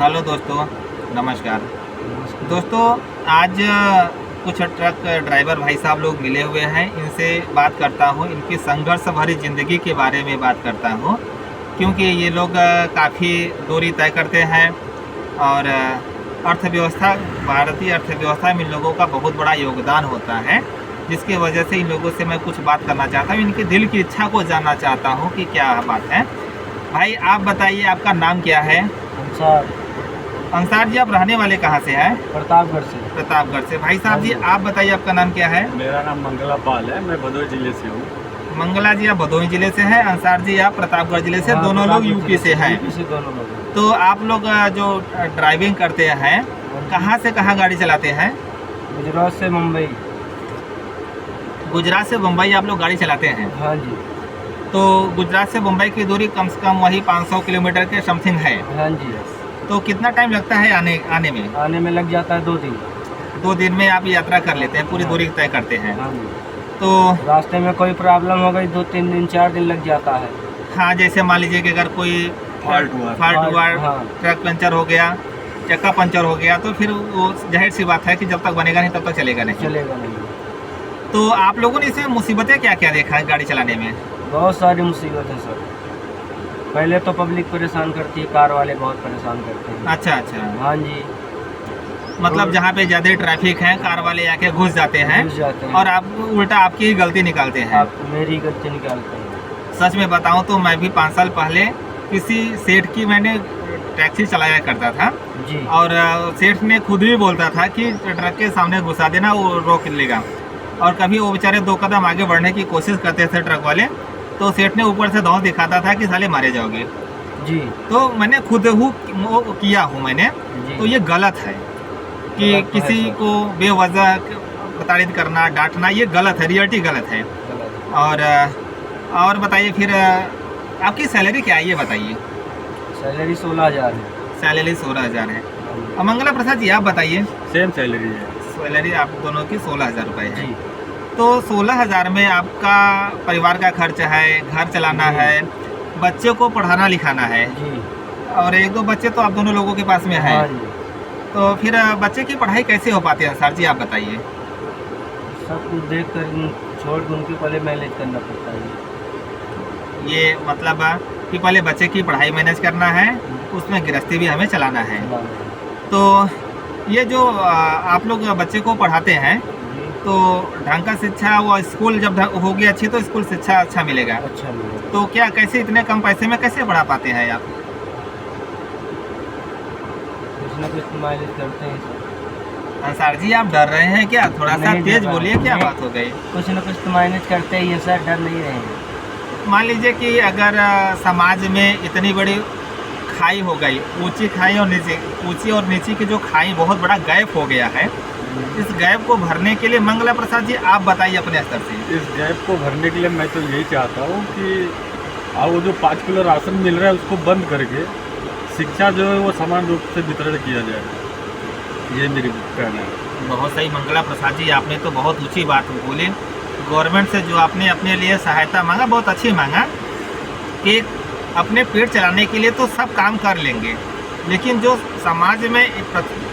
Hello दोस्तों, नमस्कार। दोस्तों, आज कुछ ट्रक ड्राइवर भाई साहब लोग मिले हुए हैं। इनसे बात करता हूँ, इनकी संघर्ष भरी ज़िंदगी के बारे में बात करता हूँ, क्योंकि ये लोग काफ़ी दूरी तय करते हैं और अर्थव्यवस्था, भारतीय अर्थव्यवस्था में इन लोगों का बहुत बड़ा योगदान होता है, जिसकी वजह से इन लोगों से मैं कुछ बात करना चाहता हूँ। इनके दिल की इच्छा को जानना चाहता हूँ कि क्या बात है। भाई, आप बताइए, आपका नाम क्या है? अंसार जी, आप रहने वाले कहाँ से हैं? प्रतापगढ़ से। प्रतापगढ़ से। भाई साहब जी, आप बताइए, आपका नाम क्या है? मेरा नाम मंगला पाल है, मैं भदोही जिले से हूँ। मंगला जी, आप भदोही जिले से हैं। अंसार जी, आप प्रतापगढ़ जिले से। दोनों लोग यूपी से हैं। दोनों लोग। तो आप लोग जो ड्राइविंग करते हैं, कहाँ से कहाँ गाड़ी चलाते हैं? गुजरात से मुंबई। गुजरात से मुंबई आप लोग गाड़ी चलाते हैं? हाँ जी। तो गुजरात से मुंबई की दूरी कम से कम वही 500 किलोमीटर के समथिंग है। हाँ जी। तो कितना टाइम लगता है आने में? आने में लग जाता है 2 दिन। 2 दिन में आप यात्रा कर लेते हैं, पूरी हाँ। दूरी तय करते हैं। हाँ जी। तो रास्ते में कोई प्रॉब्लम हो गई 2-3 दिन 4 दिन लग जाता है। हाँ, जैसे मान लीजिए कि अगर कोई फॉल्ट हुआ, हाँ। ट्रक पंचर हो गया, चक्का पंचर हो गया, तो फिर वो जाहिर सी बात है कि जब तक बनेगा नहीं तब तक चलेगा नहीं। तो आप लोगों ने इसमें मुसीबतें क्या क्या देखा है गाड़ी चलाने में? बहुत सारी मुसीबत है सर। पहले तो पब्लिक परेशान करती है, कार वाले बहुत परेशान करते हैं। अच्छा। हाँ जी। मतलब जहाँ पे ज़्यादा ट्रैफिक है, कार वाले आके घुस जाते हैं और आप उल्टा आपकी ही गलती निकालते हैं। आप मेरी गलती निकालते हैं। सच में बताऊँ तो मैं भी 5 साल पहले किसी सेठ की मैंने टैक्सी चलाया करता था जी। और सेठ ने खुद ही बोलता था कि ट्रक के सामने घुसा देना, वो रोक लेगा। और कभी वो बेचारे 2 कदम आगे बढ़ने की कोशिश करते थे ट्रक वाले, तो सेठ ने ऊपर से धौंस दिखाता था कि साले मारे जाओगे जी। तो मैंने खुद किया हूँ मैंने। तो ये गलत है कि गलत तो किसी है को बेवजह प्रताड़ित करना, डांटना, ये गलत है, रियलिटी गलत है। और बताइए फिर, आपकी सैलरी क्या है ये बताइए? सैलरी 16,000 है। सैलरी 16,000 है। और मंगला प्रसाद जी, आप बताइए। सेम सैलरी है। सैलरी आप दोनों की 16,000 रुपये है। जी। तो 16,000 में आपका परिवार का खर्च है, घर चलाना है, बच्चे को पढ़ाना लिखाना है जी। और 1-2 बच्चे तो आप दोनों लोगों के पास में है। हाँ जी। तो फिर बच्चे की पढ़ाई कैसे हो पाती है सर जी, आप बताइए? सब कुछ देख कर छोड़ के उनके पहले मैनेज करना पड़ता है। ये मतलब कि पहले बच्चे की पढ़ाई मैनेज करना है, उसमें गृहस्थी भी हमें चलाना है। तो ये जो आप लोग बच्चे को पढ़ाते हैं, तो ढंग का शिक्षा, वो स्कूल जब होगी अच्छी तो स्कूल शिक्षा अच्छा मिलेगा। अच्छा मिलेगा। तो क्या कैसे इतने कम पैसे में कैसे पढ़ा पाते हैं आप? कुछ ना कुछ माइलेज करते हैं सर। अंसार जी, आप डर रहे हैं क्या? थोड़ा सा तेज बोलिए, क्या बात हो गई? कुछ ना कुछ तो मैनेज करते ही है सर, डर नहीं रहे। मान लीजिए कि अगर समाज में इतनी बड़ी खाई हो गई, ऊंची खाई और नीचे, ऊंची और नीचे की जो खाई, बहुत बड़ा गैप हो गया है, इस गैप को भरने के लिए मंगला प्रसाद जी आप बताइए अपने स्तर से। इस गैप को भरने के लिए मैं तो यही चाहता हूँ कि वो जो 5 किलो राशन मिल रहा है उसको बंद करके शिक्षा जो है वो समान रूप से वितरण किया जाए। ये मेरी कहना है। बहुत सही मंगला प्रसाद जी, आपने तो बहुत ऊंची बात बोली। गवर्नमेंट से जो आपने अपने लिए सहायता मांगा, बहुत अच्छी मांगा कि अपने पेट चलाने के लिए तो सब काम कर लेंगे, लेकिन जो समाज में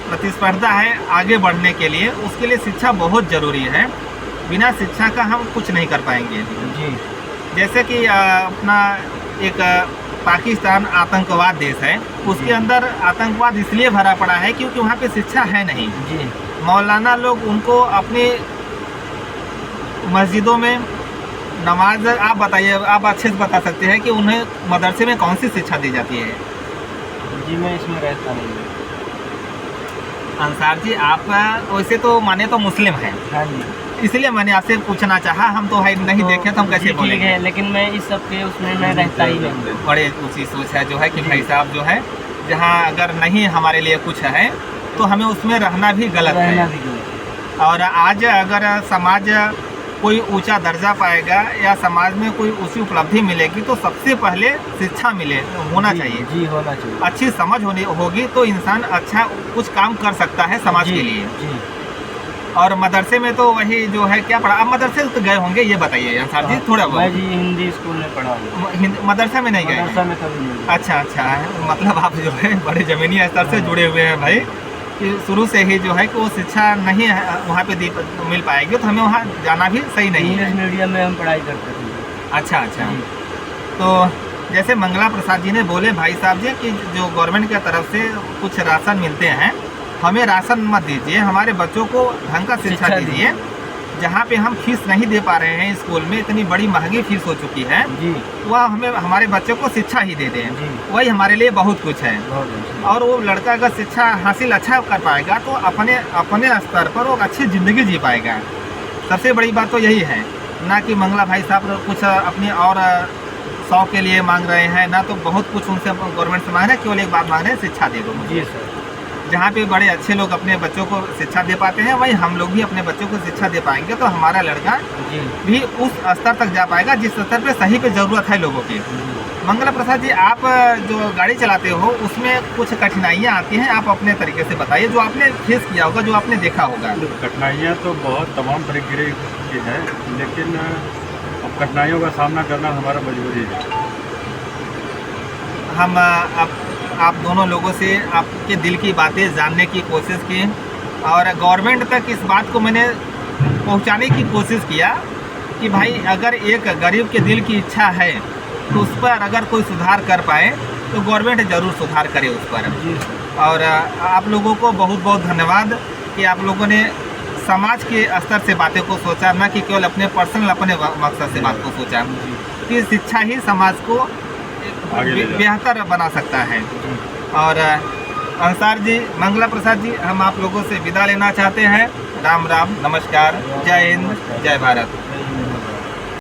प्रतिस्पर्धा है आगे बढ़ने के लिए, उसके लिए शिक्षा बहुत ज़रूरी है। बिना शिक्षा का हम कुछ नहीं कर पाएंगे जी। जैसे कि अपना एक पाकिस्तान आतंकवाद देश है, उसके अंदर आतंकवाद इसलिए भरा पड़ा है क्योंकि वहाँ पे शिक्षा है नहीं। जी। मौलाना लोग उनको अपनी मस्जिदों में नमाज, आप बताइए, आप अच्छे से बता सकते हैं कि उन्हें मदरसे में कौन सी शिक्षा दी जाती है? जी, मैं इसमें रहता नहीं हूँ। अंसार जी, आप वैसे तो माने तो मुस्लिम हैं। हाँ जी। इसलिए मैंने आपसे पूछना चाहा, हम तो है नहीं देखे तो हम कैसे ठीक बोलेंगे? है, लेकिन मैं इस सब के उसमें मैं रहता ही नहीं। बड़े ऊँची सोच है जो है कि भाई साहब जो है, जहाँ अगर नहीं हमारे लिए कुछ है तो हमें उसमें रहना भी गलत है। और आज अगर समाज कोई ऊंचा दर्जा पाएगा या समाज में कोई ऊंची उपलब्धि मिलेगी तो सबसे पहले शिक्षा होना चाहिए। जी, होना चाहिए। अच्छी समझ होगी तो इंसान अच्छा कुछ काम कर सकता है समाज के लिए। जी। और मदरसे में तो वही जो है क्या पढ़ा, आप मदरसे तो गए होंगे, ये बताइए अंसार जी थोड़ा मैं बहुत। जी हिंदी स्कूल में पढ़ा हूँ। मदरसा में नहीं गए हैं? मदरसा में कभी नहीं। अच्छा अच्छा, मतलब आप जो है बड़े ज़मीनी स्तर से जुड़े हुए हैं भाई, कि शुरू से ही जो है कि वो शिक्षा नहीं वहाँ पे मिल पाएगी, तो हमें वहाँ जाना भी सही नहीं है। इंग्लिश मीडियम में हम पढ़ाई करते थे। अच्छा अच्छा, तो जैसे मंगला प्रसाद जी ने बोले भाई साहब जी कि जो गवर्नमेंट की तरफ से कुछ राशन मिलते हैं, हमें राशन मत दीजिए, हमारे बच्चों को ढंग का शिक्षा दीजिए। जहाँ पे हम फीस नहीं दे पा रहे हैं स्कूल में, इतनी बड़ी महंगी फीस हो चुकी है, जी वह हमें हमारे बच्चों को शिक्षा ही दे दें, जी वही हमारे लिए बहुत कुछ है। बहुत अच्छा। और वो लड़का अगर शिक्षा हासिल अच्छा कर पाएगा तो अपने अपने स्तर पर वो अच्छी ज़िंदगी जी पाएगा। सबसे बड़ी बात तो यही है, ना कि मंगला भाई साहब कुछ अपनी और शौक के लिए मांग रहे हैं, ना तो बहुत कुछ उनसे गवर्नमेंट से मांग रहे हैं, केवल एक बात मांग रहे हैं, शिक्षा दे दो मुझे। जी सर। जहाँ पे बड़े अच्छे लोग अपने बच्चों को शिक्षा दे पाते हैं, वहीं हम लोग भी अपने बच्चों को शिक्षा दे पाएंगे तो हमारा लड़का जी भी उस स्तर तक जा पाएगा जिस स्तर पे सही पे ज़रूरत है लोगों की। मंगला प्रसाद जी, आप जो गाड़ी चलाते हो उसमें कुछ कठिनाइयाँ आती हैं, आप अपने तरीके से बताइए, जो आपने फेस किया होगा, जो आपने देखा होगा। कठिनाइयाँ तो बहुत तमाम तरीके की हैं, लेकिन अब कठिनाइयों का सामना करना हमारा मजबूरी है। हम आप दोनों लोगों से आपके दिल की बातें जानने की कोशिश की और गवर्नमेंट तक इस बात को मैंने पहुंचाने की कोशिश किया कि भाई अगर एक गरीब के दिल की इच्छा है तो उस पर अगर कोई सुधार कर पाए तो गवर्नमेंट ज़रूर सुधार करे उस पर। जी और आप लोगों को बहुत बहुत धन्यवाद कि आप लोगों ने समाज के स्तर से बातें को सोचा, ना कि केवल अपने पर्सनल अपने मकसद से बात को सोचा कि शिक्षा ही समाज को बेहतर बना सकता है। और अंसार जी, मंगला प्रसाद जी, हम आप लोगों से विदा लेना चाहते हैं। राम राम, नमस्कार, जय हिंद, जय भारत।